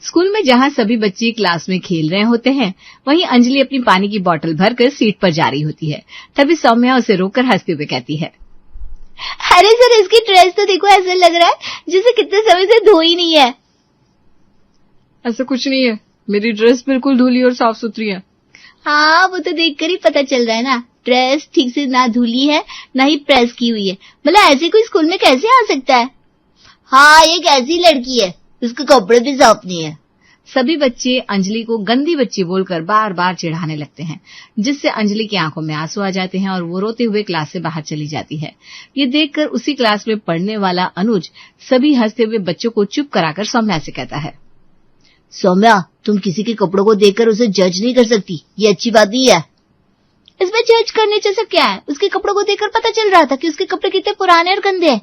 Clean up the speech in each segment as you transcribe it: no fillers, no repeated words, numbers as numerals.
School में जहाँ सभी बच्चे क्लास में खेल रहे होते हैं, वहीं अंजलि अपनी पानी की बोतल भरकर सीट पर जा रही होती है। तभी सौम्या उसे रोककर हंसते हुए कहती है, अरे सर, इसकी ड्रेस तो देखो, ऐसा लग रहा है जिसे कितने समय से धोई नहीं है। ऐसा कुछ नहीं है, मेरी ड्रेस बिल्कुल धुली और साफ सुथरी है। हाँ, वो तो देखकर ही पता चल रहा है ना, ड्रेस ठीक से ना धुली है ना ही प्रेस की हुई है। मतलब ऐसे कोई स्कूल में कैसे आ सकता है? हाँ, ये कैसी लड़की है, उसके कपड़े भी साफ नहीं है। सभी बच्चे अंजलि को गंदी बच्ची बोलकर बार बार चिढ़ाने लगते हैं, जिससे अंजलि की आंखों में आंसू आ जाते हैं और वो रोते हुए क्लास से बाहर चली जाती है। ये देखकर उसी क्लास में पढ़ने वाला अनुज सभी हंसते हुए बच्चों को चुप कराकर सौम्या से कहता है, सौम्या, तुम किसी के कपड़ों को देखकर उसे जज नहीं कर सकती, ये अच्छी बात नहीं है। इसमें जज करने जैसा क्या है? उसके कपड़ों को देखकर पता चल रहा था कि उसके कपड़े कितने पुराने और गंदे हैं।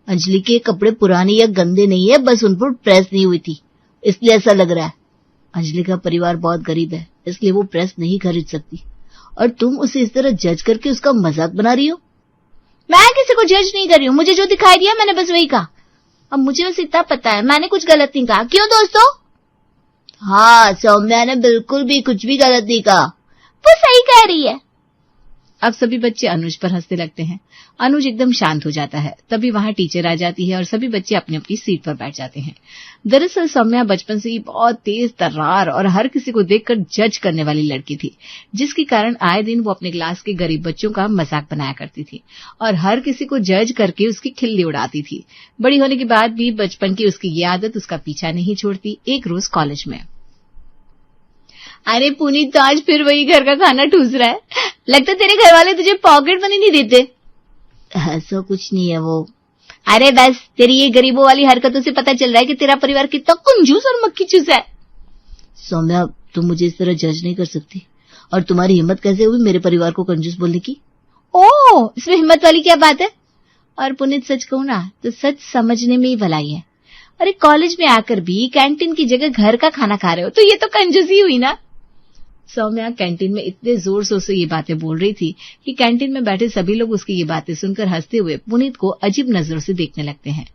अंजलि के कपड़े पुराने या गंदे नहीं है, बस उन पर प्रेस नहीं हुई थी, इसलिए ऐसा लग रहा है। अंजलि का परिवार बहुत गरीब है, इसलिए वो प्रेस नहीं खरीद सकती, और तुम उसे इस तरह जज करके उसका मजाक बना रही हो। मैं किसी को जज नहीं कर रही हूँ, मुझे जो दिखाई दिया मैंने बस वही कहा। अब मुझे बस इतना पता है, मैंने कुछ गलत नहीं कहा। क्यों दोस्तों? हाँ, सौम्या ने बिल्कुल भी कुछ भी गलत नहीं कहा, वो सही कह रही है। अब सभी बच्चे अनुज पर हंसने लगते हैं। अनुज एकदम शांत हो जाता है। तभी वहां टीचर आ जाती है और सभी बच्चे अपनी अपनी सीट पर बैठ जाते हैं। दरअसल सौम्या बचपन से ही बहुत तेज तर्रार और हर किसी को देखकर जज करने वाली लड़की थी, जिसके कारण आए दिन वो अपने क्लास के गरीब बच्चों का मजाक बनाया करती थी और हर किसी को जज करके उसकी खिल्ली उड़ाती थी। बड़ी होने के बाद भी बचपन की उसकी ये आदत उसका पीछा नहीं छोड़ती। एक रोज कॉलेज में, अरे पुनीत, तो आज फिर वही घर का खाना ठूस रहा है। लगता है तेरे घर वाले तुझे पॉकेट मनी नहीं देते। ऐसा कुछ नहीं है वो। अरे बस, तेरी ये गरीबों वाली हरकतों से पता चल रहा है कि तेरा परिवार कितना कंजूस और मक्खी चूस है। सौम्या, तुम मुझे इस तरह जज नहीं कर सकती, और तुम्हारी हिम्मत कैसे हुई मेरे परिवार को कंजूस बोलने की? ओह, इसमें हिम्मत वाली क्या बात है? और पुनीत, सच कहूं ना तो सच समझने में ही भलाई है। अरे कॉलेज में आकर भी कैंटीन की जगह घर का खाना खा रहे हो, तो ये तो कंजूसी हुई ना। सौम्या कैंटीन में इतने जोर से उसे ये बातें बोल रही थी कि कैंटीन में बैठे सभी लोग उसकी ये बातें सुनकर हंसते हुए पुनीत को अजीब नजरों से देखने लगते हैं।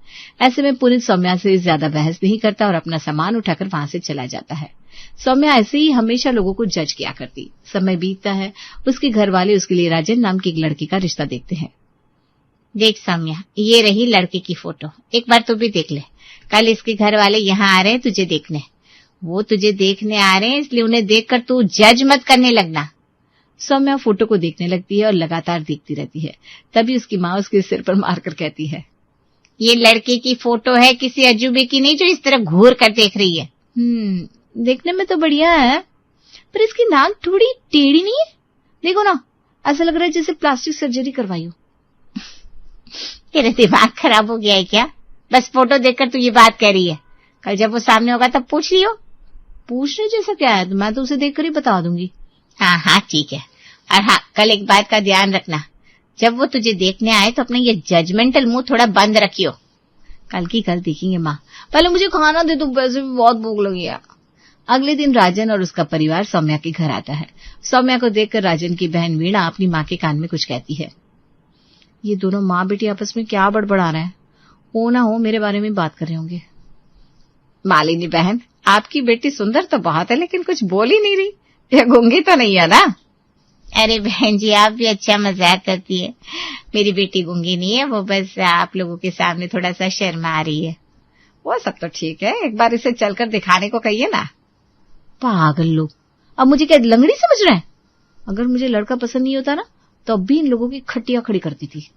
ऐसे में पुनीत सौम्या से ज्यादा बहस नहीं करता और अपना सामान उठाकर वहां से चला जाता है। सौम्या ऐसे ही हमेशा लोगों को जज किया करती। समय बीतता है, उसके घर वाले उसके लिए राजन नाम की एक लड़की का रिश्ता देखते हैं। देख सौम्या, ये रही लड़के की फोटो, एक बार तू भी देख ले। कल इसके घर वाले यहाँ आ रहे हैं तुझे देखने। वो तुझे देखने आ रहे हैं, इसलिए उन्हें देखकर तू जज मत करने लगना। सौम्या फोटो को देखने लगती है और लगातार देखती रहती है। तभी उसकी माँ उसके सिर पर मारकर कहती है, ये लड़के की फोटो है, किसी अजूबे की नहीं जो इस तरह घूर कर देख रही है। देखने में तो बढ़िया है, पर इसकी नाक थोड़ी टेढ़ी नहीं है? देखो ना, ऐसा लग रहा है जैसे प्लास्टिक सर्जरी करवाई हो। तेरा दिमाग खराब हो गया है क्या? बस फोटो देखकर तू ये बात कह रही है, कल जब वो सामने होगा तब पूछ लियो। पूछने जैसा क्या है, तो मैं तो उसे देखकर ही बता दूंगी। हाँ हाँ ठीक है, और हाँ, कल एक बात का ध्यान रखना, जब वो तुझे देखने आए तो अपना ये जजमेंटल मुंह थोड़ा बंद रखियो। कल की कल देखेंगे माँ, पहले मुझे खाना दे दो, वैसे भी बहुत भूख लगी है। अगले दिन राजन और उसका परिवार सौम्या के घर आता है। सौम्या को देखकर राजन की बहन वीणा अपनी माँ के कान में कुछ कहती है। ये दोनों माँ बेटी आपस में क्या बड़बड़ा रहे हैं? हो ना हो मेरे बारे में बात कर रहे होंगे। मालिनी बहन, आपकी बेटी सुंदर तो बहुत है, लेकिन कुछ बोल ही नहीं रही। ये गूंगी तो नहीं है ना? अरे बहन जी, आप भी अच्छा मजाक करती है। मेरी बेटी गूंगी नहीं है, वो बस आप लोगों के सामने थोड़ा सा शर्मा रही है। वो सब तो ठीक है, एक बार इसे चलकर दिखाने को कहिए ना। पागल लोग, अब मुझे क्या लंगड़ी समझ रहे हैं? अगर मुझे लड़का पसंद नहीं होता ना, तो अब भी इन लोगों की खटिया खड़ी करती थी।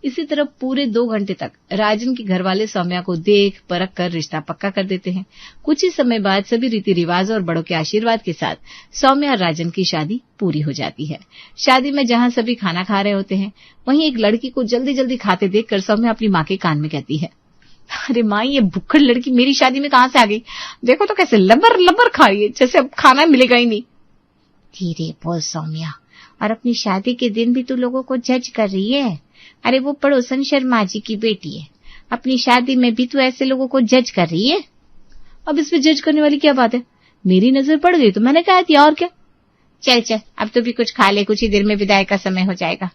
इसी तरह पूरे 2 घंटे तक राजन के घर वाले सौम्या को देख परख कर रिश्ता पक्का कर देते हैं। कुछ ही समय बाद सभी रीति रिवाज और बड़ों के आशीर्वाद के साथ सौम्या और राजन की शादी पूरी हो जाती है। शादी में जहां सभी खाना खा रहे होते हैं, वहीं एक लड़की को जल्दी जल्दी खाते देखकर सौम्या अपनी माँ के कान में कहती है, अरे माँ, ये भुक्खड़ लड़की मेरी शादी में कहां से आ गई? देखो तो कैसे लबर लबर खा रही है, जैसे अब खाना मिलेगा ही नहीं। धीरे बोल सौम्या, और अपनी शादी के दिन भी तू लोगों को जज कर रही है। अरे वो पड़ोसन शर्मा जी की बेटी है, अपनी शादी में भी तू ऐसे लोगों को जज कर रही है। अब इसमें जज करने वाली क्या बात है? मेरी नजर पड़ गई तो मैंने कहा थी, और क्या। चल चल, अब तो भी कुछ खा ले, कुछ ही देर में विदाई का समय हो जाएगा।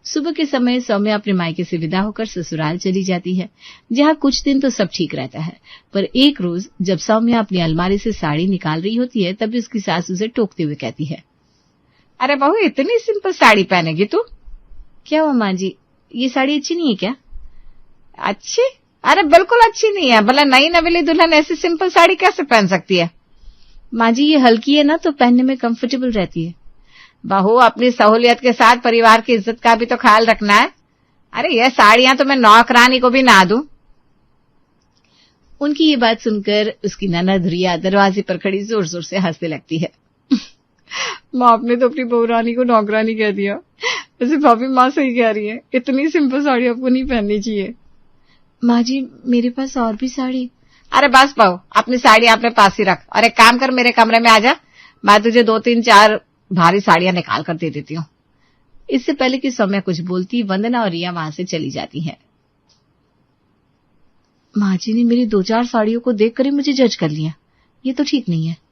सुबह के समय सौम्या अपने मायके से विदा होकर ससुराल चली जाती है, जहाँ कुछ दिन तो सब ठीक रहता है। पर एक रोज जब सौम्या अपनी अलमारी से साड़ी निकाल रही होती है, तभी उसकी सास उसे टोकते हुए कहती है, अरे बहू, इतनी सिंपल साड़ी पहनेगी तू? क्या हुआ माँ जी, ये साड़ी अच्छी नहीं है क्या? अच्छी? अरे बिल्कुल अच्छी नहीं है। भला नई नवेली दुल्हन ऐसी सिंपल साड़ी कैसे पहन सकती है? माँ जी, ये हल्की है ना, तो पहनने में कंफर्टेबल रहती है। बहू, अपनी सहूलियत के साथ परिवार की इज्जत का भी तो ख्याल रखना है। अरे ये साड़ियां तो मैं नौकरानी को भी ना दूं। उनकी ये बात सुनकर उसकी ननद रिया दरवाजे पर खड़ी जोर जोर से हंसने लगती है। माँ, आपने तो अपनी बहू रानी को नौकरानी कह दिया। वैसे भाभी माँ सही कह रही है, इतनी सिंपल साड़ी आपको नहीं पहननी चाहिए। माँ जी, मेरे पास और भी साड़ी। अरे बस बहू, अपनी साड़ी अपने पास ही रख और एक काम कर, मेरे कमरे में आ जा, मैं तुझे 2-3-4 भारी साड़ियां निकाल कर दे देती हूँ। इससे पहले कि सौम्या कुछ बोलती, वंदना और रिया वहां से चली जाती हैं। माँ जी ने मेरी 2-4 साड़ियों को देखकर ही मुझे जज कर लिया, ये तो ठीक नहीं है।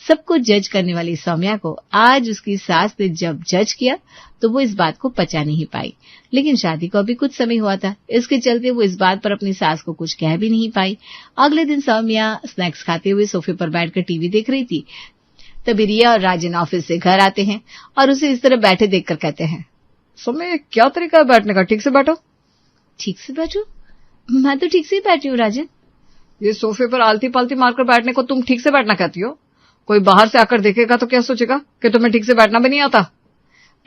सबको जज करने वाली सौम्या को आज उसकी सास ने जब जज किया तो वो इस बात को पचा नहीं पाई। लेकिन शादी को अभी कुछ समय हुआ था, इसके चलते वो इस बात पर अपनी सास को कुछ कह भी नहीं पाई। अगले दिन सौम्या स्नैक्स खाते हुए सोफे पर बैठकर टीवी देख रही थी। तभी रिया और राजन ऑफिस से घर आते हैं और उसे इस तरह बैठे देखकर कहते हैं, सौम्या, क्या तरीका है बैठने का? ठीक से बैठो। ठीक से बैठो? मैं तो ठीक से ही बैठी हूँ राजन। ये सोफे पर आलती पालती मारकर बैठने को तुम ठीक से बैठना कहती हो? कोई बाहर से आकर देखेगा तो क्या सोचेगा कि तुम्हें ठीक से बैठना भी नहीं आता?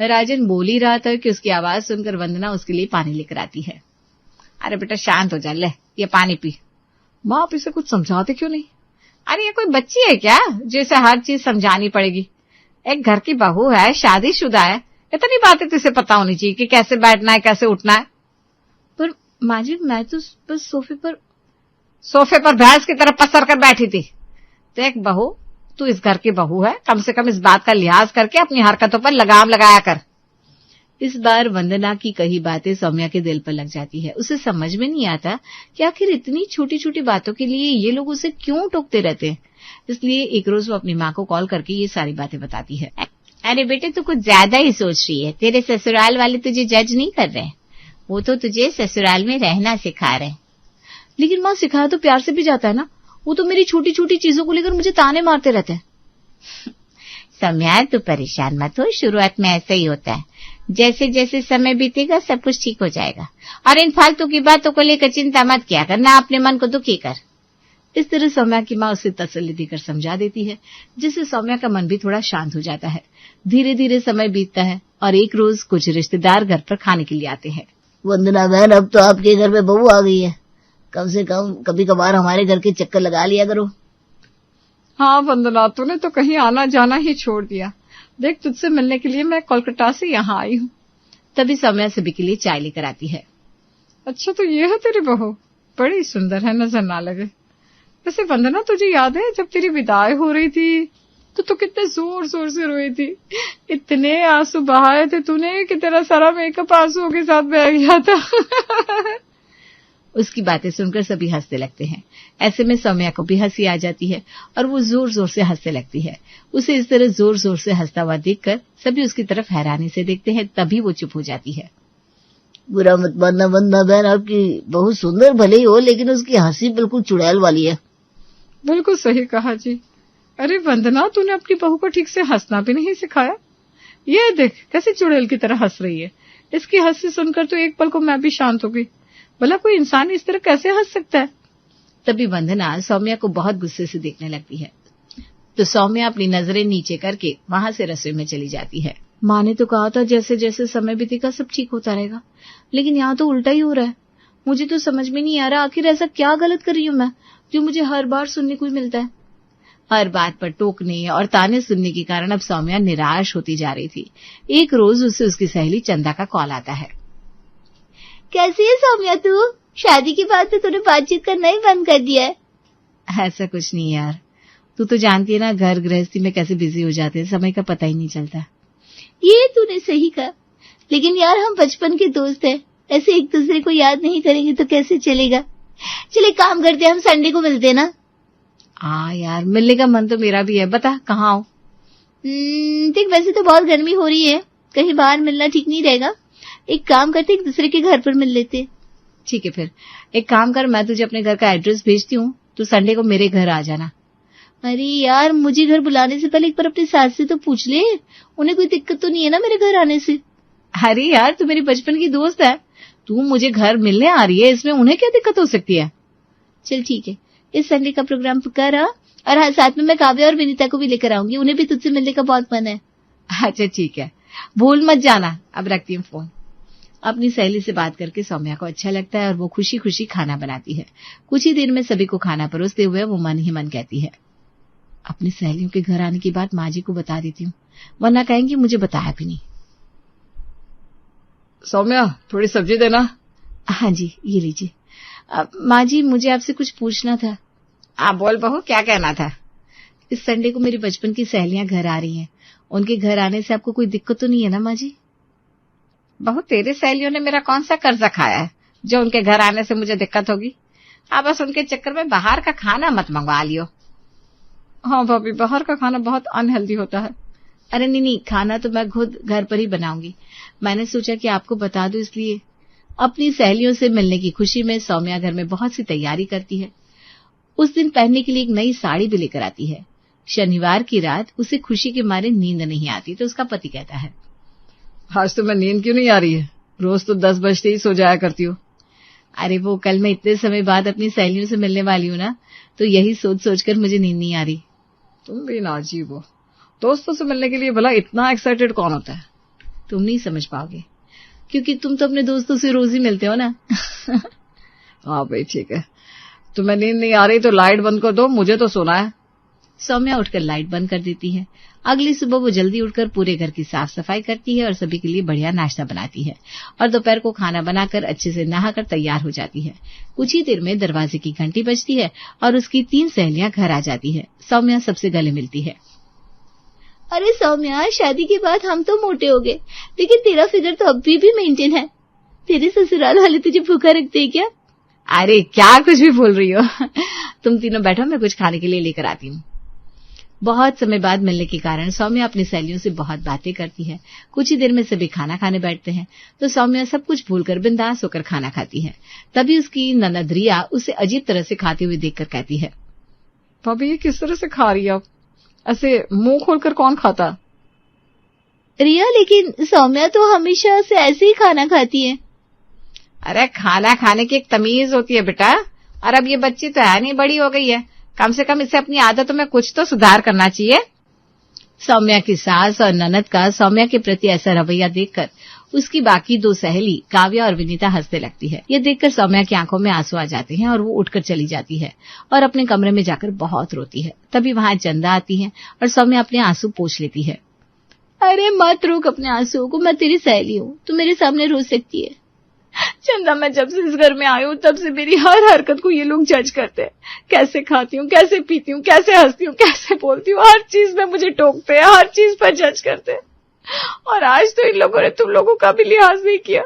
राजन बोल ही रहा था कि उसकी आवाज सुनकर वंदना उसके लिए पानी लेकर आती है। अरे बेटा शांत हो जा, ले ये पानी पी। माँ, आप इसे कुछ समझाते क्यों नहीं? अरे ये कोई बच्ची है क्या जिसे हर चीज समझानी पड़ेगी? एक घर की बहू है, शादीशुदा है, इतनी बातें तुझे पता होनी चाहिए कि कैसे बैठना है, कैसे उठना है। पर माँ जी, मैं तो बस सोफे पर भैंस की तरह पसर कर बैठी थी। तो एक बहू, तू इस घर की बहू है, कम से कम इस बात का लिहाज करके अपनी हरकतों पर लगाम लगाया कर। इस बार वंदना की कही बातें सौम्या के दिल पर लग जाती है। उसे समझ में नहीं आता कि आखिर इतनी छोटी छोटी बातों के लिए ये लोग उसे क्यों टोकते रहते हैं। इसलिए एक रोज वो अपनी माँ को कॉल करके ये सारी बातें बताती है। अरे बेटे, तू कुछ ज्यादा ही सोच रही है। तेरे ससुराल वाले तुझे जज नहीं कर रहे, वो तो तुझे ससुराल में रहना सिखा रहे। लेकिन माँ, सिखाया तो प्यार से भी जाता है ना, वो तो मेरी छोटी छोटी चीजों को लेकर मुझे ताने मारते रहते हैं। सौम्या, तू परेशान मत हो, शुरुआत में ऐसा ही होता है। जैसे जैसे समय बीतेगा सब कुछ ठीक हो जाएगा। और इन फालतू की बातों को लेकर चिंता मत किया करना, अपने मन को दुखी कर। इस तरह सौम्या की माँ उसे तसल्ली देकर समझा देती है, जिससे सौम्या का मन भी थोड़ा शांत हो जाता है। धीरे धीरे समय बीतता है और एक रोज कुछ रिश्तेदार घर पर खाने के लिए आते हैं। वंदना बहन, अब तो आपके घर में बहू आ गई है, कम से कम कभी कभार हमारे घर के चक्कर लगा लिया करो। हाँ वंदना, तूने तो कहीं आना जाना ही छोड़ दिया। देख, तुझसे मिलने के लिए मैं कोलकाता से यहाँ आई हूँ। तभी सौम्या सभी के लिए चाय लेकर आती है। अच्छा, तो ये है तेरी बहू, बड़ी सुंदर है, नजर ना लगे। वैसे वंदना, तुझे याद है जब तेरी विदाई हो रही थी तो तू कितने जोर जोर से रोई थी, इतने आंसू बहाए थे तूने कि तेरा सारा मेकअप आंसुओं के साथ बह गया था। उसकी बातें सुनकर सभी हंसने लगते हैं। ऐसे में सौम्या को भी हंसी आ जाती है और वो जोर जोर से हंसने लगती है। उसे इस तरह जोर जोर से हंसता हुआ देखकर सभी उसकी तरफ हैरानी से देखते हैं। तभी वो चुप हो जाती है। बुरा मत मानना वंदना बहन, आपकी बहुत सुंदर भले ही हो, लेकिन उसकी हंसी बिल्कुल चुड़ैल वाली है। बिल्कुल सही कहा जी। अरे वंदना, तूने अपनी बहू को ठीक से हंसना भी नहीं सिखाया। ये देख कैसे चुड़ैल की तरह हंस रही है। इसकी हंसी सुनकर तो एक पल को मैं भी शांत हो गई। भला कोई इंसान इस तरह कैसे हंस सकता है? तभी वंदना सौम्या को बहुत गुस्से से देखने लगती है। तो सौम्या अपनी नजरें नीचे करके वहां से रसोई में चली जाती है। माँ ने तो कहा था जैसे जैसे समय बीतेगा सब ठीक होता रहेगा, लेकिन यहाँ तो उल्टा ही हो रहा है। मुझे तो समझ में नहीं आ रहा आखिर ऐसा क्या गलत कर रही हूँ मैं, जो मुझे हर बार सुनने को मिलता है। हर बात पर टोकने और ताने सुनने के कारण अब सौम्या निराश होती जा रही थी। एक रोज उसे उसकी सहेली चंदा का कॉल आता है। कैसी है सौम्या तू? शादी के बाद तो तूने बातचीत करना ही बंद कर दिया है। ऐसा कुछ नहीं यार, तू तो जानती है ना घर गृहस्थी में कैसे बिजी हो जाते हैं, समय का पता ही नहीं चलता। ये तूने सही कहा, लेकिन यार हम बचपन के दोस्त हैं, ऐसे एक दूसरे को याद नहीं करेंगे तो कैसे चलेगा। चले काम करते हैं, हम संडे को मिलते हैं ना। हाँ यार, मिलने का मन तो मेरा भी है, बता कहाँ आओ? देख, वैसे तो बहुत गर्मी हो रही है, कहीं बाहर मिलना ठीक नहीं रहेगा, एक काम करते, एक दूसरे के घर पर मिल लेते। ठीक है, फिर एक काम कर, मैं तुझे अपने घर का एड्रेस भेजती हूँ, तू संडे को मेरे घर आ जाना। अरे यार, मुझे घर बुलाने से पहले एक बार अपनी सास से तो पूछ ले, उन्हें कोई दिक्कत तो नहीं है ना मेरे घर आने से। अरे यार, तू मेरी बचपन की दोस्त है, तू मुझे घर मिलने आ रही है, इसमें उन्हें क्या दिक्कत हो सकती है। चल ठीक है, इस संडे का प्रोग्राम पक्का रहा। और हाँ, साथ में मैं काव्या और विनीता को भी लेकर आऊंगी, उन्हें भी तुझसे मिलने का बहुत मन है। अच्छा ठीक है, भूल मत जाना। अब रखती हूँ फोन। अपनी सहेली से बात करके सौम्या को अच्छा लगता है और वो खुशी खुशी खाना बनाती है। कुछ ही देर में सभी को खाना परोसते हुए वो मन ही मन कहती है, अपनी सहेलियों के घर आने की बात माँ जी को बता देती हूँ, वरना कहेंगी मुझे बताया भी नहीं। सौम्या, थोड़ी सब्जी देना। हाँ जी, ये लीजिए। माँ जी, मुझे आपसे कुछ पूछना था। बोल बहू, क्या कहना था। इस संडे को मेरी बचपन की सहेलियां घर आ रही हैं, उनके घर आने से आपको कोई दिक्कत तो नहीं है ना माँ जी। बहू, तेरे सहेलियों ने मेरा कौन सा कर्जा खाया है जो उनके घर आने से मुझे दिक्कत होगी। बस उनके चक्कर में बाहर का खाना मत मंगवा लियो। हाँ भाभी, बाहर का खाना बहुत अनहेल्दी होता है। अरे नहीं, खाना तो मैं खुद घर पर ही बनाऊंगी। मैंने सोचा कि आपको बता दूं इसलिए। अपनी सहेलियों से मिलने की खुशी में सौम्या घर में बहुत सी तैयारी करती है। उस दिन पहनने के लिए एक नई साड़ी भी लेकर आती है। शनिवार की रात उसे खुशी के मारे नींद नहीं आती, तो उसका पति कहता है, आज तो मैं नींद क्यों नहीं आ रही है, रोज तो 10 बजते ही सो जाया करती हूँ। अरे वो कल मैं इतने समय बाद अपनी सहेलियों से मिलने वाली हूँ ना, तो यही सोच सोचकर मुझे नींद नहीं आ रही। तुम भी नाजीब हो, दोस्तों से मिलने के लिए भला इतना एक्साइटेड कौन होता है। तुम नहीं समझ पाओगे, क्योंकि तुम तो अपने दोस्तों से रोज ही मिलते हो ना। हाँ भाई ठीक है, तुम्हें नींद नहीं आ रही तो लाइट बंद कर दो, मुझे तो सोना है। सौम्या उठकर लाइट बंद कर देती है। अगली सुबह वो जल्दी उठकर पूरे घर की साफ सफाई करती है और सभी के लिए बढ़िया नाश्ता बनाती है और दोपहर को खाना बनाकर अच्छे से नहाकर तैयार हो जाती है। कुछ ही देर में दरवाजे की घंटी बजती है और उसकी 3 सहेलियां घर आ जाती है। सौम्या सबसे गले मिलती है। अरे सौम्या, शादी के बाद हम तो मोटे हो गए, लेकिन तेरा फिगर तो अभी भी मेंटेन है। तेरे ससुराल वाले तुझे भूखा रखते हैं क्या? अरे क्या कुछ भी बोल रही हो। तुम तीनों बैठो, मैं कुछ खाने के लिए लेकर आती हूँ। बहुत समय बाद मिलने के कारण सौम्या अपनी सहेलियों से बहुत बातें करती है। कुछ ही देर में सभी खाना खाने बैठते हैं, तो सौम्या सब कुछ भूलकर बिंदास होकर खाना खाती है। तभी उसकी ननद रिया उसे अजीब तरह से खाते हुए देखकर कहती है, भाभी ये किस तरह से खा रही है, ऐसे मुंह खोलकर कौन खाता। रिया, लेकिन सौम्या तो हमेशा से ऐसे ही खाना खाती है। अरे खाना खाने की एक तमीज होती है बेटा, और अब ये बच्ची तो है नहीं, बड़ी हो गई है, कम से कम इसे अपनी आदतों में कुछ तो सुधार करना चाहिए। सौम्या की सास और ननद का सौम्या के प्रति ऐसा रवैया देखकर उसकी बाकी 2 सहेली काव्या और विनीता हंसने लगती है। ये देखकर सौम्या की आंखों में आंसू आ जाते हैं और वो उठकर चली जाती है और अपने कमरे में जाकर बहुत रोती है। तभी वहां चंदा आती है और सौम्या अपने आंसू पोंछ लेती है। अरे मत रोक अपने आंसुओं को, मैं तेरी सहेली हूँ, तू मेरे सामने रो सकती है। चंदा, मैं जब से इस घर में आई हूँ तब से मेरी हर हरकत को ये लोग जज करते हैं। कैसे खाती हूँ, कैसे पीती हूँ, कैसे हंसती हूँ, कैसे बोलती हूँ, हर चीज में मुझे टोकते हैं, हर चीज पर जज करते हैं। और आज तो इन लोगों ने तुम लोगों का भी लिहाज नहीं किया,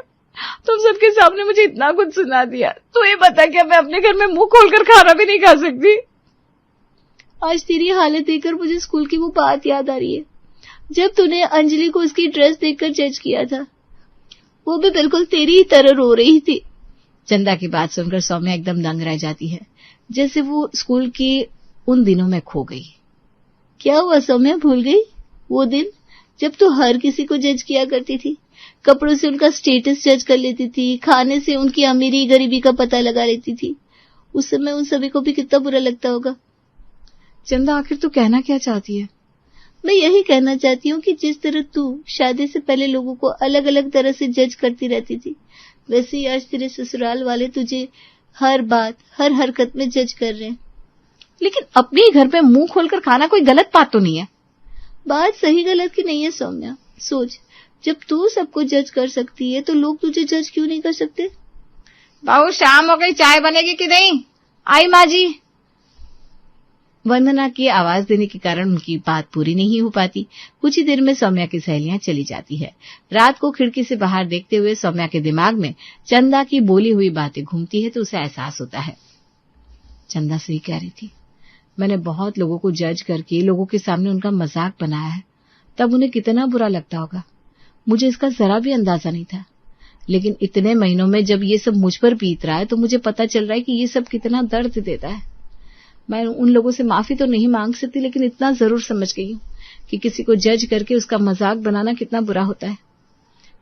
तुम सबके सामने मुझे इतना कुछ सुना दिया। तो ये बता, क्या मैं अपने घर में मुंह खोलकर खाना भी नहीं खा सकती। आज तेरी हालत देखकर मुझे स्कूल की वो बात याद आ रही है, जब तूने अंजलि को उसकी ड्रेस देखकर जज किया था। वो भी बिल्कुल तेरी ही तरह रो रही थी। चंदा की बात सुनकर सौम्या एकदम दंग रह जाती है, जैसे वो स्कूल के उन दिनों में खो गई। क्या हुआ सौम्या, भूल गई वो दिन जब तू हर किसी को जज किया करती थी? कपड़ों से उनका स्टेटस जज कर लेती थी, खाने से उनकी अमीरी गरीबी का पता लगा लेती थी। उस समय उन सभी को भी कितना बुरा लगता होगा। चंदा, आखिर तू कहना क्या चाहती है? मैं यही कहना चाहती हूँ कि जिस तरह तू शादी से पहले लोगों को अलग अलग तरह से जज करती रहती थी, वैसे ही आज तेरे ससुराल वाले तुझे हर बात, हर हरकत में जज कर रहे हैं। लेकिन अपने घर पे मुंह खोलकर खाना कोई गलत बात तो नहीं है। बात सही गलत की नहीं है सौम्या। सोच, जब तू सबको जज कर सकती है तो लोग तुझे जज क्यों नहीं कर सकते? बहू, शाम हो गई, चाय बनेगी कि नहीं? आई माँ जी। वंदना की आवाज देने के कारण उनकी बात पूरी नहीं हो पाती। कुछ ही देर में सौम्या की सहेलियां चली जाती है। रात को खिड़की से बाहर देखते हुए सौम्या के दिमाग में चंदा की बोली हुई बातें घूमती है, तो उसे एहसास होता है, चंदा सही कह रही थी। मैंने बहुत लोगों को जज करके लोगों के सामने उनका मजाक बनाया है, तब उन्हें कितना बुरा लगता होगा। मुझे इसका जरा भी अंदाजा नहीं था। लेकिन इतने महीनों में जब ये सब मुझ पर बीत रहा है तो मुझे पता चल रहा है कि ये सब कितना दर्द देता है। मैं उन लोगों से माफी तो नहीं मांग सकती, लेकिन इतना जरूर समझ गई हूँ कि किसी को जज करके उसका मजाक बनाना कितना बुरा होता है।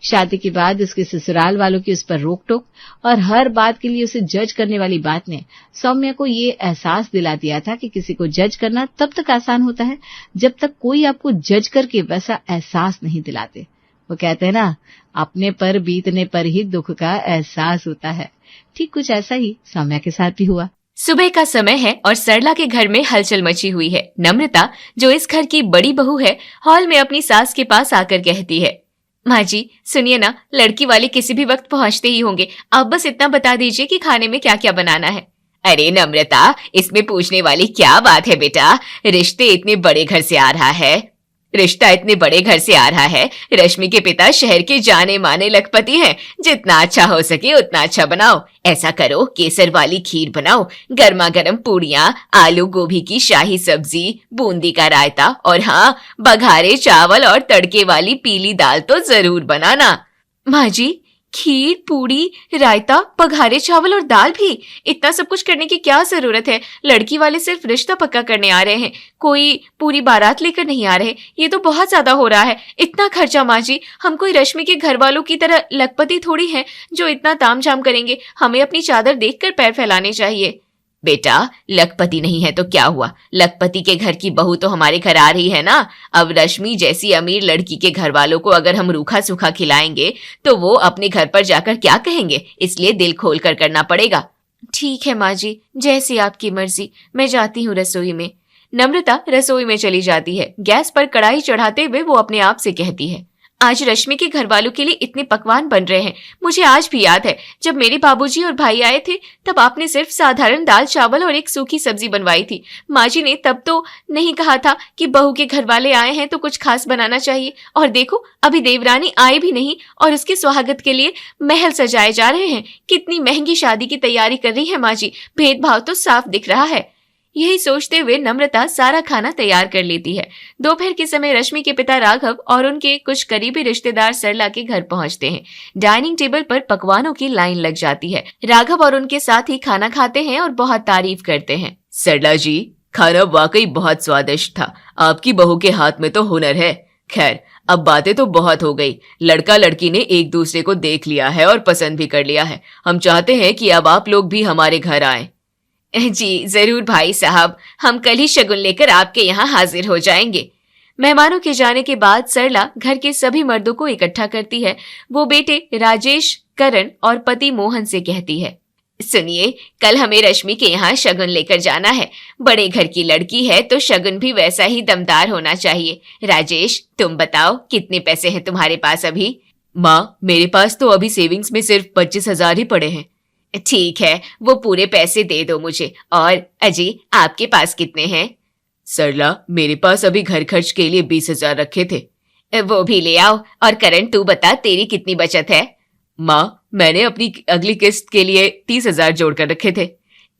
शादी के बाद उसके ससुराल वालों की उस पर रोक टोक और हर बात के लिए उसे जज करने वाली बात ने सौम्या को ये एहसास दिला दिया था कि किसी को जज करना तब तक आसान होता है जब तक कोई आपको जज करके वैसा एहसास नहीं दिलाते। वो कहते हैं ना, अपने पर बीतने पर ही दुख का एहसास होता है। ठीक कुछ ऐसा ही सौम्या के साथ भी हुआ। सुबह का समय है और सरला के घर में हलचल मची हुई है। नम्रता, जो इस घर की बड़ी बहू है, हॉल में अपनी सास के पास आकर कहती है, माँ जी सुनिए ना, लड़की वाले किसी भी वक्त पहुँचते ही होंगे। आप बस इतना बता दीजिए कि खाने में क्या क्या बनाना है। अरे नम्रता, इसमें पूछने वाली क्या बात है बेटा, रिश्ता इतने बड़े घर से आ रहा है। रश्मि के पिता शहर के जाने माने लखपति हैं। जितना अच्छा हो सके उतना अच्छा बनाओ। ऐसा करो, केसर वाली खीर बनाओ, गर्मा गर्म पूड़ियाँ, आलू गोभी की शाही सब्जी, बूंदी का रायता और हाँ, बघारे चावल और तड़के वाली पीली दाल तो जरूर बनाना। माँ जी, खीर, पूड़ी, रायता, बघारे चावल और दाल भी? इतना सब कुछ करने की क्या जरूरत है? लड़की वाले सिर्फ रिश्ता पक्का करने आ रहे हैं, कोई पूरी बारात लेकर नहीं आ रहे। ये तो बहुत ज्यादा हो रहा है। इतना खर्चा माँ जी, हम कोई रश्मि के घर वालों की तरह लखपति थोड़ी हैं जो इतना तामझाम करेंगे। हमें अपनी चादर देखकर पैर फैलाने चाहिए। बेटा, लखपति नहीं है तो क्या हुआ, लखपति के घर की बहू तो हमारे घर आ रही है ना। अब रश्मि जैसी अमीर लड़की के घर वालों को अगर हम रूखा सूखा खिलाएंगे तो वो अपने घर पर जाकर क्या कहेंगे, इसलिए दिल खोल कर करना पड़ेगा। ठीक है माँ जी, जैसी आपकी मर्जी, मैं जाती हूँ रसोई में। नम्रता रसोई में चली जाती है। गैस पर कढ़ाई चढ़ाते हुए वो अपने आप से कहती है, आज रश्मि के घर वालों के लिए इतने पकवान बन रहे हैं। मुझे आज भी याद है, जब मेरे बाबूजी और भाई आए थे तब आपने सिर्फ साधारण दाल चावल और एक सूखी सब्जी बनवाई थी। माँ जी ने तब तो नहीं कहा था कि बहू के घर वाले आए हैं तो कुछ खास बनाना चाहिए। और देखो, अभी देवरानी आए भी नहीं और उसके स्वागत के लिए महल सजाए जा रहे हैं। कितनी महंगी शादी की तैयारी कर रही है माँ जी, भेदभाव तो साफ दिख रहा है। यही सोचते हुए नम्रता सारा खाना तैयार कर लेती है। दोपहर के समय रश्मि के पिता राघव और उनके कुछ करीबी रिश्तेदार सरला के घर पहुंचते हैं। डाइनिंग टेबल पर पकवानों की लाइन लग जाती है। राघव और उनके साथ ही खाना खाते हैं और बहुत तारीफ करते हैं। सरला जी, खाना वाकई बहुत स्वादिष्ट था। आपकी बहू के हाथ में तो हुनर है। खैर, अब बातें तो बहुत हो गई। लड़का लड़की ने एक दूसरे को देख लिया है और पसंद भी कर लिया है। हम चाहते हैं कि अब आप लोग भी हमारे घर आएं। जी जरूर भाई साहब, हम कल ही शगुन लेकर आपके यहाँ हाजिर हो जाएंगे। मेहमानों के जाने के बाद सरला घर के सभी मर्दों को इकट्ठा करती है। वो बेटे राजेश, करण और पति मोहन से कहती है, सुनिए, कल हमें रश्मि के यहाँ शगुन लेकर जाना है। बड़े घर की लड़की है तो शगुन भी वैसा ही दमदार होना चाहिए। राजेश, तुम बताओ, कितने पैसे हैं तुम्हारे पास अभी? माँ, मेरे पास तो अभी सेविंग्स में सिर्फ 25,000 ही पड़े हैं। ठीक है, वो पूरे पैसे दे दो मुझे। और अजय, आपके पास कितने हैं? सरला, मेरे पास अभी घर खर्च के लिए 20,000 रखे थे। वो भी ले आओ। और करण, तू बता, तेरी कितनी बचत है? माँ, मैंने अपनी अगली किस्त के लिए 30,000 जोड़ कर रखे थे।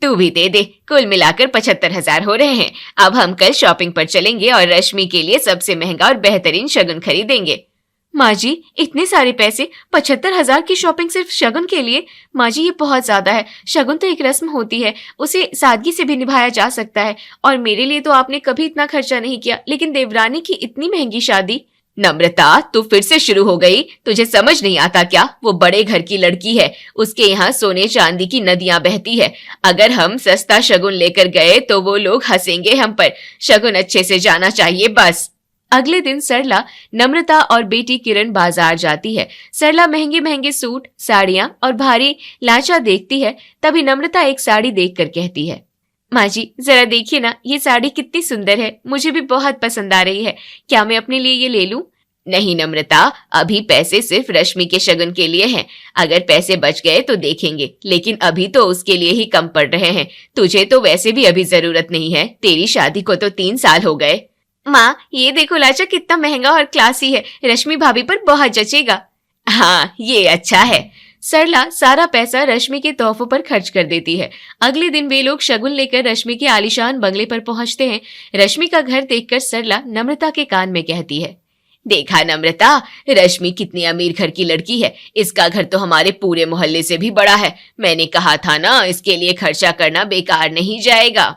तू भी दे दे, कुल मिलाकर 75,000 हो रहे हैं। अब हम कल शॉपिंग पर चलेंगे और रश्मि के लिए सबसे महंगा और बेहतरीन शगुन खरीदेंगे। माँ जी, इतने सारे पैसे, 75,000 की शॉपिंग सिर्फ शगुन के लिए? माँ जी, ये बहुत ज्यादा है। शगुन तो एक रस्म होती है, उसे सादगी से भी निभाया जा सकता है। और मेरे लिए तो आपने कभी इतना खर्चा नहीं किया, लेकिन देवरानी की इतनी महंगी शादी। नम्रता, तू फिर से शुरू हो गई। तुझे समझ नहीं आता क्या? वो बड़े घर की लड़की है, उसके यहाँ सोने चांदी की नदियां बहती है। अगर हम सस्ता शगुन लेकर गए तो वो लोग हंसेंगे हम पर। शगुन अच्छे से जाना चाहिए बस। अगले दिन सरला, नम्रता और बेटी किरण बाजार जाती है। सरला महंगे महंगे सूट, साड़ियां और भारी लांचा देखती है। तभी नम्रता एक साड़ी देखकर कहती है, माँ जी जरा देखिए ना, ये साड़ी कितनी सुंदर है, मुझे भी बहुत पसंद आ रही है। क्या मैं अपने लिए ये ले लूं? नहीं नम्रता, अभी पैसे सिर्फ रश्मि के शगुन के लिए हैं। अगर पैसे बच गए तो देखेंगे, लेकिन अभी तो उसके लिए ही कम पड़ रहे हैं। तुझे तो वैसे भी अभी जरूरत नहीं है, तेरी शादी को तो 3 साल हो गए। माँ, ये देखो लाचा कितना महंगा और क्लासी है, रश्मि भाभी पर बहुत जचेगा। हाँ, ये अच्छा है। सरला सारा पैसा रश्मि के तोहफों पर खर्च कर देती है। अगले दिन वे लोग शगुन लेकर रश्मि के आलीशान बंगले पर पहुंचते हैं। रश्मि का घर देखकर सरला नम्रता के कान में कहती है, देखा नम्रता, रश्मि कितनी अमीर घर की लड़की है। इसका घर तो हमारे पूरे मोहल्ले से भी बड़ा है। मैंने कहा था ना, इसके लिए खर्चा करना बेकार नहीं जाएगा।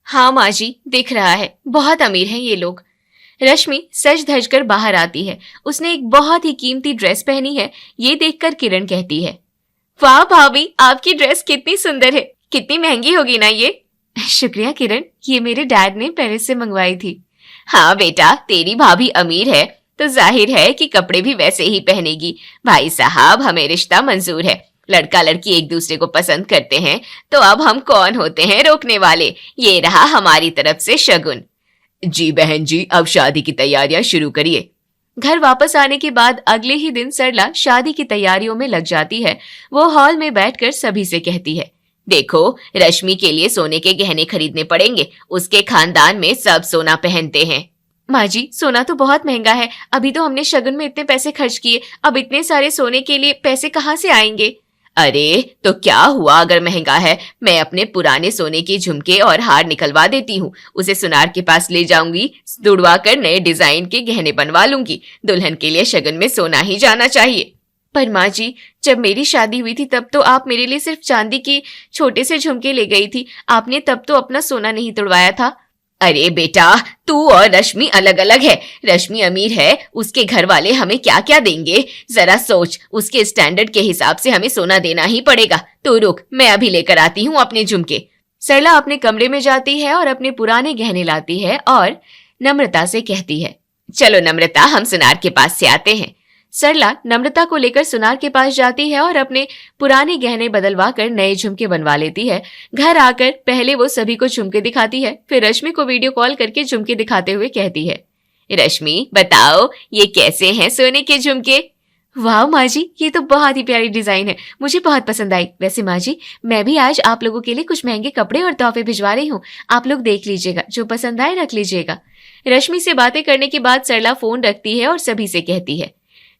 हाँ माँ जी, दिख रहा है, बहुत अमीर हैं ये लोग। रश्मि सज धज कर बाहर आती है। उसने एक बहुत ही कीमती ड्रेस पहनी है। ये देखकर किरण कहती है, वाह भाभी, आपकी ड्रेस कितनी सुंदर है। कितनी महंगी होगी ना ये। शुक्रिया किरण, ये मेरे डैड ने पेरिस से मंगवाई थी। हाँ बेटा, तेरी भाभी अमीर है तो जाहिर है कि कपड़े भी वैसे ही पहनेगी। भाई साहब, हमें रिश्ता मंजूर है। लड़का लड़की एक दूसरे को पसंद करते हैं तो अब हम कौन होते हैं रोकने वाले। ये रहा हमारी तरफ से शगुन। जी बहन जी, अब शादी की तैयारियां शुरू करिए। घर वापस आने के बाद अगले ही दिन सरला शादी की तैयारियों में लग जाती है। वो हॉल में बैठकर सभी से कहती है, देखो, रश्मि के लिए सोने के गहने खरीदने पड़ेंगे। उसके खानदान में सब सोना पहनते हैं। माँ जी, सोना तो बहुत महंगा है। अभी तो हमने शगुन में इतने पैसे खर्च किए, अब इतने सारे सोने के लिए पैसे कहाँ से आएंगे। अरे तो क्या हुआ अगर महंगा है। मैं अपने पुराने सोने के झुमके और हार निकलवा देती हूँ। उसे सुनार के पास ले जाऊंगी, दुड़वा कर नए डिजाइन के गहने बनवा लूंगी। दुल्हन के लिए शगन में सोना ही जाना चाहिए। पर माँ जी, जब मेरी शादी हुई थी तब तो आप मेरे लिए सिर्फ चांदी के छोटे से झुमके ले गई थी। आपने तब तो अपना सोना नहीं तुड़वाया था। अरे बेटा, तू और रश्मि अलग अलग है। रश्मि अमीर है, उसके घर वाले हमें क्या क्या देंगे जरा सोच। उसके स्टैंडर्ड के हिसाब से हमें सोना देना ही पड़ेगा। तो रुक, मैं अभी लेकर आती हूँ अपने झुमके। सरला अपने कमरे में जाती है और अपने पुराने गहने लाती है और नम्रता से कहती है, चलो नम्रता, हम सुनार के पास से आते हैं। सरला नम्रता को लेकर सुनार के पास जाती है और अपने पुराने गहने बदलवा कर नए झुमके बनवा लेती है। घर आकर पहले वो सभी को झुमके दिखाती है, फिर रश्मि को वीडियो कॉल करके झुमके दिखाते हुए कहती है, रश्मि बताओ, ये कैसे हैं सोने के झुमके। वाह माँ जी, ये तो बहुत ही प्यारी डिजाइन है, मुझे बहुत पसंद आई। वैसे माँ जी, मैं भी आज आप लोगों के लिए कुछ महंगे कपड़े और तोहफे भिजवा रही हूँ। आप लोग देख लीजिएगा, जो पसंद आए रख लीजिएगा। रश्मि से बातें करने के बाद सरला फोन रखती है और सभी से कहती है,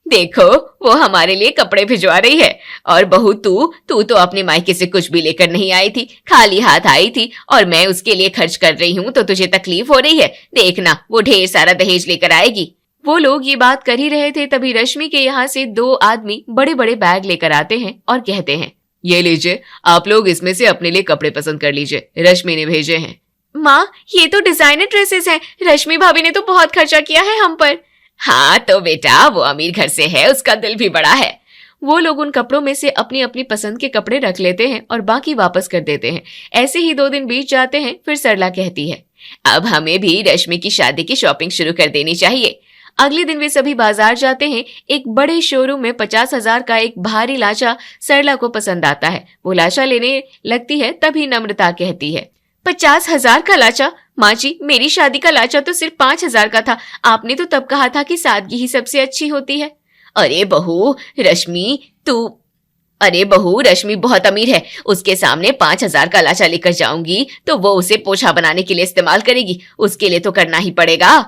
देखो, वो हमारे लिए कपड़े भिजवा रही है। और बहू, तू तो अपने मायके से कुछ भी लेकर नहीं आई थी, खाली हाथ आई थी और मैं उसके लिए खर्च कर रही हूँ तो तुझे तकलीफ हो रही है। देखना, वो ढेर सारा दहेज लेकर आएगी। वो लोग ये बात कर ही रहे थे, तभी रश्मि के यहाँ से दो आदमी बड़े बड़े बैग लेकर आते हैं और कहते हैं, ये लीजिए, आप लोग इसमें से अपने लिए कपड़े पसंद कर लीजिए, रश्मि ने भेजे हैं। माँ, ये तो डिजाइनर ड्रेसेस हैं। रश्मि भाभी ने तो बहुत खर्चा किया है हम पर। हाँ तो बेटा, वो अमीर घर से है, उसका दिल भी बड़ा है। वो लोग उन कपड़ों में से अपनी अपनी पसंद के कपड़े रख लेते हैं और बाकी वापस कर देते हैं। ऐसे ही 2 दिन बीत जाते हैं। फिर सरला कहती है, अब हमें भी रश्मि की शादी की शॉपिंग शुरू कर देनी चाहिए। अगले दिन वे सभी बाजार जाते हैं। एक बड़े शोरूम में 50,000 का एक भारी लाचा सरला को पसंद आता है। वो लाचा लेने लगती है, तभी नम्रता कहती है, 50,000 का लाचा? माँ जी, मेरी शादी का लाचा तो सिर्फ 5,000 का था। आपने तो तब कहा था कि सादगी ही सबसे अच्छी होती है। अरे बहू, रश्मि बहुत अमीर है। उसके सामने 5,000 का लाचा लेकर जाऊंगी तो वो उसे पोछा बनाने के लिए इस्तेमाल करेगी। उसके लिए तो करना ही पड़ेगा।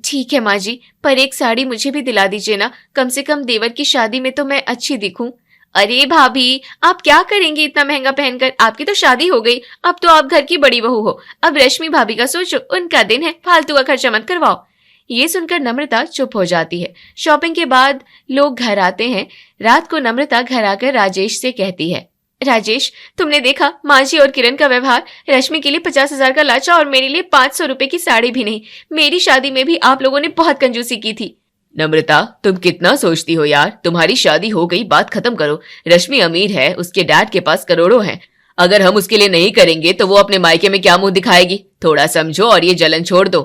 ठीक है माँ जी, पर एक साड़ी मुझे भी दिला दीजिए ना, कम से कम देवर की शादी में तो मैं अच्छी दिखूं। अरे भाभी, आप क्या करेंगी इतना महंगा पहनकर? आपकी तो शादी हो गई, अब तो आप घर की बड़ी बहू हो। अब रश्मि भाभी का सोचो, उनका दिन है, फालतू का खर्चा मत करवाओ। ये सुनकर नम्रता चुप हो जाती है। शॉपिंग के बाद लोग घर आते हैं। रात को नम्रता घर आकर राजेश से कहती है, राजेश, तुमने देखा माँ जी और किरण का व्यवहार। रश्मि के लिए 50,000 का लाचा और मेरे लिए 500 रुपए की साड़ी भी नहीं। मेरी शादी में भी आप लोगों ने बहुत कंजूसी की थी। नम्रता, तुम कितना सोचती हो यार। तुम्हारी शादी हो गई, बात खत्म करो। रश्मि अमीर है, उसके डैड के पास करोड़ों हैं। अगर हम उसके लिए नहीं करेंगे तो वो अपने मायके में क्या मुंह दिखाएगी। थोड़ा समझो और ये जलन छोड़ दो।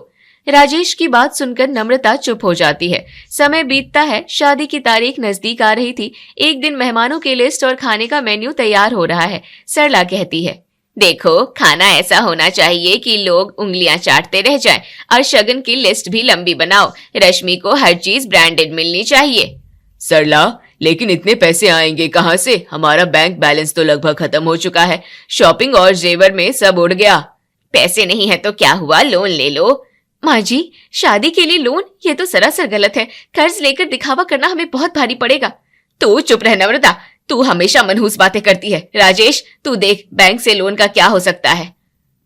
राजेश की बात सुनकर नम्रता चुप हो जाती है। समय बीतता है। शादी की तारीख नजदीक आ रही थी। एक दिन मेहमानों की लिस्ट और खाने का मेन्यू तैयार हो रहा है। सरला कहती है, देखो, खाना ऐसा होना चाहिए कि लोग उंगलियां चाटते रह जाएं और शगन की लिस्ट भी लंबी बनाओ। रश्मि को हर चीज ब्रांडेड मिलनी चाहिए। सरला, लेकिन इतने पैसे आएंगे कहाँ से? हमारा बैंक बैलेंस तो लगभग खत्म हो चुका है। शॉपिंग और जेवर में सब उड़ गया। पैसे नहीं है तो क्या हुआ, लोन ले लो। माँ जी, शादी के लिए लोन? ये तो सरासर गलत है। कर्ज लेकर दिखावा करना हमें बहुत भारी पड़ेगा। तू चुप रह नम्रता, तू हमेशा मनहूस बातें करती है। राजेश, तू देख बैंक से लोन का क्या हो सकता है।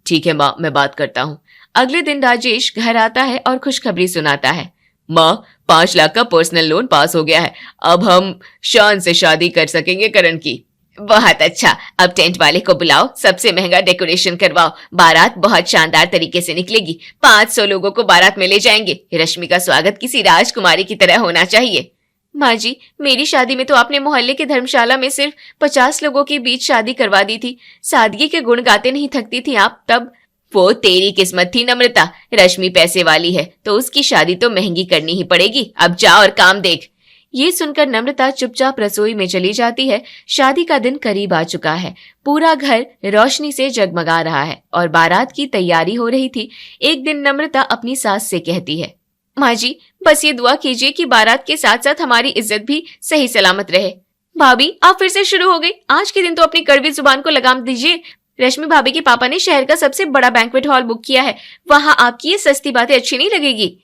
ठीक है माँ, मैं बात करता हूँ। अगले दिन राजेश घर आता है और खुशखबरी सुनाता है, माँ, 5 लाख का पर्सनल लोन पास हो गया है। अब हम शान से शादी कर सकेंगे करण की। बहुत अच्छा, अब टेंट वाले को बुलाओ, सबसे महंगा डेकोरेशन करवाओ, बारात बहुत शानदार तरीके से निकलेगी, 500 लोगों को बारात में ले जाएंगे। रश्मि का स्वागत किसी राजकुमारी की तरह होना चाहिए। माँ जी, मेरी शादी में तो आपने मोहल्ले के धर्मशाला में सिर्फ 50 लोगों के बीच शादी करवा दी थी। सादगी के गुण गाते नहीं थकती थी आप तब। वो तेरी किस्मत थी नम्रता, रश्मि पैसे वाली है तो उसकी शादी तो महंगी करनी ही पड़ेगी। अब जा और काम देख। ये सुनकर नम्रता चुपचाप रसोई में चली जाती है। शादी का दिन करीब आ चुका है। पूरा घर रोशनी से जगमगा रहा है और बारात की तैयारी हो रही थी। एक दिन नम्रता अपनी सास से कहती है, माँ जी, बस ये दुआ कीजिए कि बारात के साथ साथ हमारी इज्जत भी सही सलामत रहे। भाभी, आप फिर से शुरू हो गई। आज के दिन तो अपनी कड़वी जुबान को लगाम दीजिए। रश्मि भाभी के पापा ने शहर का सबसे बड़ा बैंक्वेट हॉल बुक किया है, वहां आपकी ये सस्ती बातें अच्छी नहीं लगेगी।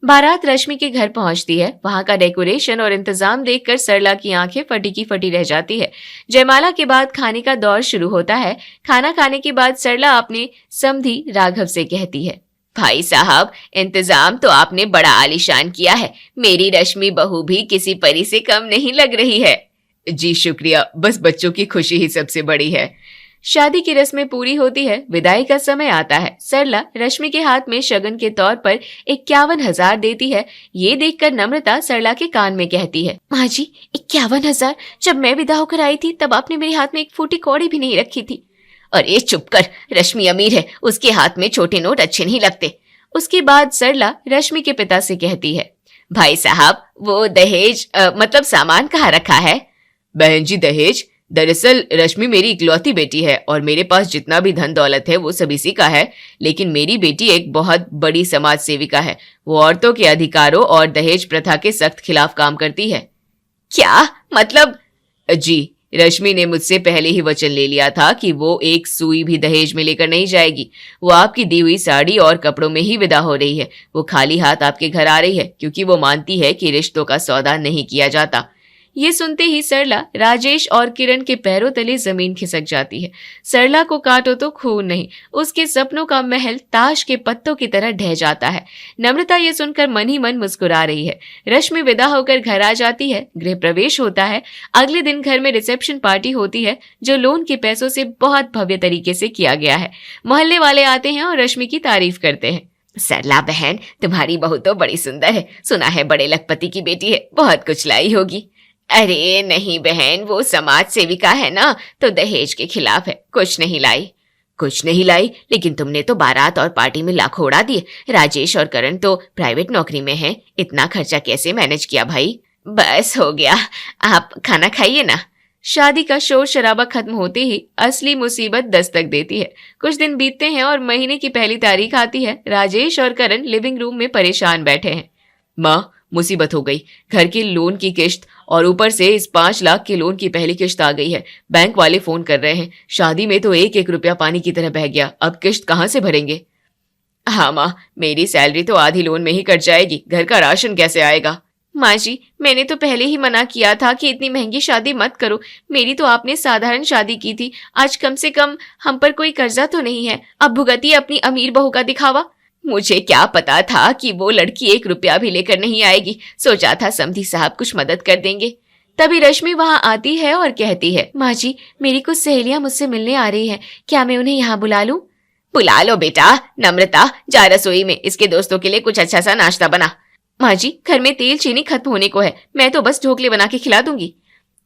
बारात रश्मि के घर पहुंचती है। वहां का डेकोरेशन और इंतजाम देखकर सरला की आंखें फटी की फटी रह जाती है। जयमाला के बाद खाने का दौर शुरू होता है। खाना खाने के बाद सरला अपने समधी राघव से कहती है, भाई साहब, इंतजाम तो आपने बड़ा आलीशान किया है। मेरी रश्मि बहू भी किसी परी से कम नहीं लग रही है। जी शुक्रिया, बस बच्चों की खुशी ही सबसे बड़ी है। शादी की रस्में पूरी होती है। विदाई का समय आता है। सरला रश्मि के हाथ में शगन के तौर पर 51,000 देती है। ये देखकर नम्रता सरला के कान में कहती है, माँ जी, 51,000? जब मैं विदा होकर आई थी तब आपने मेरे हाथ में एक फूटी कौड़ी भी नहीं रखी थी। अरे चुप कर, रश्मि अमीर है, उसके हाथ में छोटे नोट अच्छे नहीं लगते। उसके बाद सरला रश्मि के पिता से कहती है, भाई साहब, वो दहेज मतलब सामान कहाँ रखा है? बहन जी, दहेज? दरअसल रश्मि मेरी इकलौती बेटी है और मेरे पास जितना भी धन दौलत है वो सब इसी का है। लेकिन मेरी बेटी एक बहुत बड़ी समाज सेविका है। वो औरतों के अधिकारों और दहेज प्रथा के सख्त खिलाफ काम करती है। क्या मतलब? जी, रश्मि ने मुझसे पहले ही वचन ले लिया था कि वो एक सुई भी दहेज में लेकर नहीं जाएगी। वो आपकी दी हुई साड़ी और कपड़ों में ही विदा हो रही है। वो खाली हाथ आपके घर आ रही है क्योंकि वो मानती है कि रिश्तों का सौदा नहीं किया जाता। ये सुनते ही सरला, राजेश और किरण के पैरों तले जमीन खिसक जाती है। सरला को काटो तो खून नहीं, उसके सपनों का महल ताश के पत्तों की तरह ढह जाता है। नम्रता ये सुनकर मन ही मन मुस्कुरा रही है। रश्मि विदा होकर घर आ जाती है। गृह प्रवेश होता है। अगले दिन घर में रिसेप्शन पार्टी होती है जो लोन के पैसों से बहुत भव्य तरीके से किया गया है। मोहल्ले वाले आते हैं और रश्मि की तारीफ करते हैं। सरला बहन, तुम्हारी बहू तो बड़ी सुंदर है। सुना है बड़े लखपति की बेटी है, बहुत कुछ लाई होगी। अरे नहीं बहन, वो समाज सेविका है ना, तो दहेज के खिलाफ है। कुछ नहीं लाई। कुछ नहीं लाई? लेकिन तुमने तो बारात और पार्टी में लाखों उड़ा दिए। राजेश और करण तो प्राइवेट नौकरी में हैं। इतना खर्चा कैसे मैनेज किया भाई? बस हो गया, आप खाना खाइए ना। शादी का शोर शराबा खत्म होते ही असली मुसीबत दस्तक देती है। कुछ दिन बीतते हैं और महीने की पहली तारीख आती है। राजेश और करण लिविंग रूम में परेशान बैठे हैं। माँ, मुसीबत हो गई। घर की लोन की किश्त और ऊपर से इस 5 लाख के लोन की पहली किश्त आ गई है। बैंक वाले फोन कर रहे हैं। शादी में तो एक एक रुपया पानी की तरह बह गया। अब किश्त कहाँ से भरेंगे? हाँ माँ, मेरी सैलरी तो आधी लोन में ही कट जाएगी। घर का राशन कैसे आएगा? माँ जी, मैंने तो पहले ही मना किया था कि इतनी महंगी शादी मत करो। मेरी तो आपने साधारण शादी की थी। आज कम से कम हम पर कोई कर्जा तो नहीं है। अब भुगतिए अपनी अमीर बहू का दिखावा। मुझे क्या पता था कि वो लड़की 1 रुपया भी लेकर नहीं आएगी। सोचा था समधी साहब कुछ मदद कर देंगे। तभी रश्मि वहां आती है और कहती है, माँ जी, मेरी कुछ सहेलियां मुझसे मिलने आ रही है। क्या मैं उन्हें यहाँ बुला लूं? बुला लो बेटा। नम्रता, जा रसोई में इसके दोस्तों के लिए कुछ अच्छा सा नाश्ता बना। माँ जी, घर में तेल चीनी खत्म होने को है। मैं तो बस ढोकले बना के खिला दूंगी।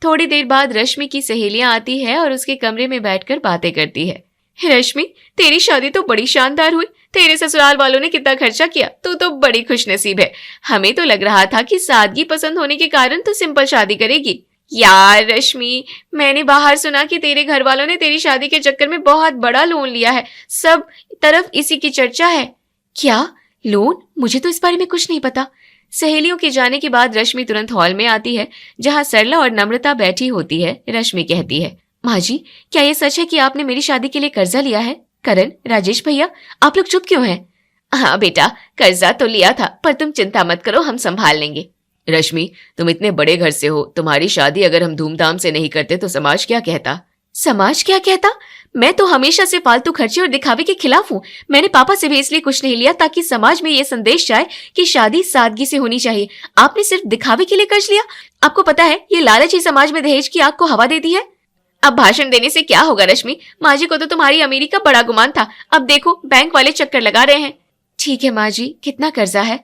थोड़ी देर बाद रश्मि की सहेलियां आती है और उसके कमरे में बैठकर बातें करती है। रश्मि, तेरी शादी तो बड़ी शानदार हुई। तेरे ससुराल वालों ने कितना खर्चा किया। तू तो बड़ी खुशनसीब है। हमें तो लग रहा था कि सादगी पसंद होने के कारण तू सिंपल शादी करेगी। यार रश्मि, मैंने बाहर सुना कि तेरे घर वालों ने तेरी शादी के चक्कर में बहुत बड़ा लोन लिया है। सब तरफ इसी की चर्चा है। क्या लोन? मुझे तो इस बारे में कुछ नहीं पता। सहेलियों के जाने के बाद रश्मि तुरंत हॉल में आती है जहां सरला और नम्रता बैठी होती है। रश्मि कहती है, माँ जी, क्या ये सच है कि आपने मेरी शादी के लिए कर्जा लिया है? करण, राजेश भैया, आप लोग चुप क्यों हैं? हाँ बेटा, कर्जा तो लिया था, पर तुम चिंता मत करो, हम संभाल लेंगे। रश्मि, तुम इतने बड़े घर से हो। तुम्हारी शादी अगर हम धूमधाम से नहीं करते तो समाज क्या कहता? समाज क्या कहता? मैं तो हमेशा से फालतू खर्चे और दिखावे के खिलाफ हूँ। मैंने पापा से भी इसलिए कुछ नहीं लिया ताकि समाज में ये संदेश जाए कि शादी सादगी से होनी चाहिए। आपने सिर्फ दिखावे के लिए कर्ज लिया। आपको पता है ये लालच ही समाज में दहेज की आग को हवा देती है। अब भाषण देने से क्या होगा रश्मि? माँ जी को तो तुम्हारी अमीरी का बड़ा गुमान था, अब देखो बैंक वाले चक्कर लगा रहे हैं। ठीक है माँ जी, कितना कर्जा है?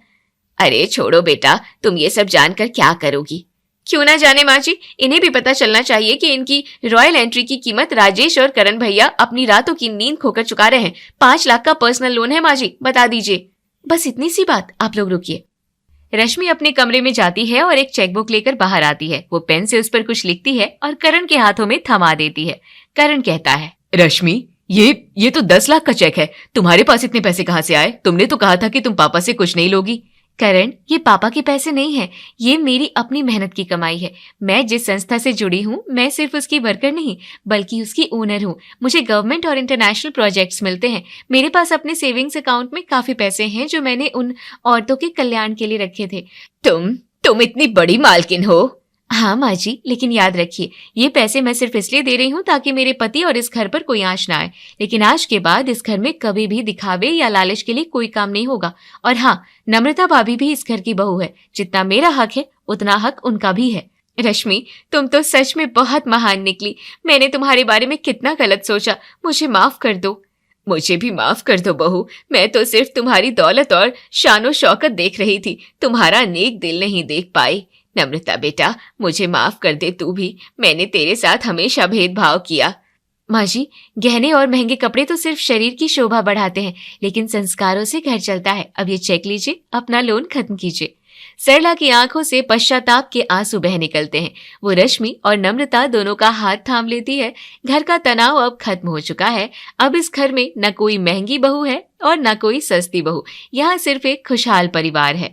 अरे छोड़ो बेटा, तुम ये सब जानकर क्या करोगी? क्यों ना जाने माँ जी, इन्हें भी पता चलना चाहिए कि इनकी रॉयल एंट्री की कीमत राजेश और करण भैया अपनी रातों की नींद खोकर चुका रहे हैं। 5 लाख का पर्सनल लोन है माँ जी, बता दीजिए। बस इतनी सी बात, आप लोग रुकिए। रश्मि अपने कमरे में जाती है और एक चेकबुक लेकर बाहर आती है। वो पेन से उस पर कुछ लिखती है और करण के हाथों में थमा देती है। करण कहता है, रश्मि, ये तो 10 लाख का चेक है। तुम्हारे पास इतने पैसे कहाँ से आए? तुमने तो कहा था कि तुम पापा से कुछ नहीं लोगी। करण, ये पापा के पैसे नहीं है, ये मेरी अपनी मेहनत की कमाई है। मैं जिस संस्था से जुड़ी हूँ, मैं सिर्फ उसकी वर्कर नहीं बल्कि उसकी ओनर हूँ। मुझे गवर्नमेंट और इंटरनेशनल प्रोजेक्ट्स मिलते हैं। मेरे पास अपने सेविंग्स अकाउंट में काफी पैसे हैं जो मैंने उन औरतों के कल्याण के लिए रखे थे। तुम इतनी बड़ी मालकिन हो? हाँ माँ जी, लेकिन याद रखिए, ये पैसे मैं सिर्फ इसलिए दे रही हूँ ताकि मेरे पति और इस घर पर कोई आंच ना आए। लेकिन आज के बाद इस घर में कभी भी दिखावे या लालच के लिए कोई काम नहीं होगा। और हाँ, नम्रता भाभी भी इस घर की बहू है। जितना मेरा हक है उतना हक उनका भी है। रश्मि, तुम तो सच में बहुत महान निकली। मैंने तुम्हारे बारे में कितना गलत सोचा, मुझे माफ कर दो। मुझे भी माफ कर दो बहू, मैं तो सिर्फ तुम्हारी दौलत और शानो शौकत देख रही थी, तुम्हारा नेक दिल नहीं देख पाई। नम्रता बेटा, मुझे माफ कर दे तू भी, मैंने तेरे साथ हमेशा भेदभाव किया। माँ जी, गहने और महंगे कपड़े तो सिर्फ शरीर की शोभा बढ़ाते हैं, लेकिन संस्कारों से घर चलता है। अब ये चेक लीजिए, अपना लोन खत्म कीजिए। सरला की आंखों से पश्चाताप के आंसू बह निकलते हैं। वो रश्मि और नम्रता दोनों का हाथ थाम लेती है। घर का तनाव अब खत्म हो चुका है। अब इस घर में न कोई महंगी बहू है और न कोई सस्ती बहू। यहाँ सिर्फ एक खुशहाल परिवार है।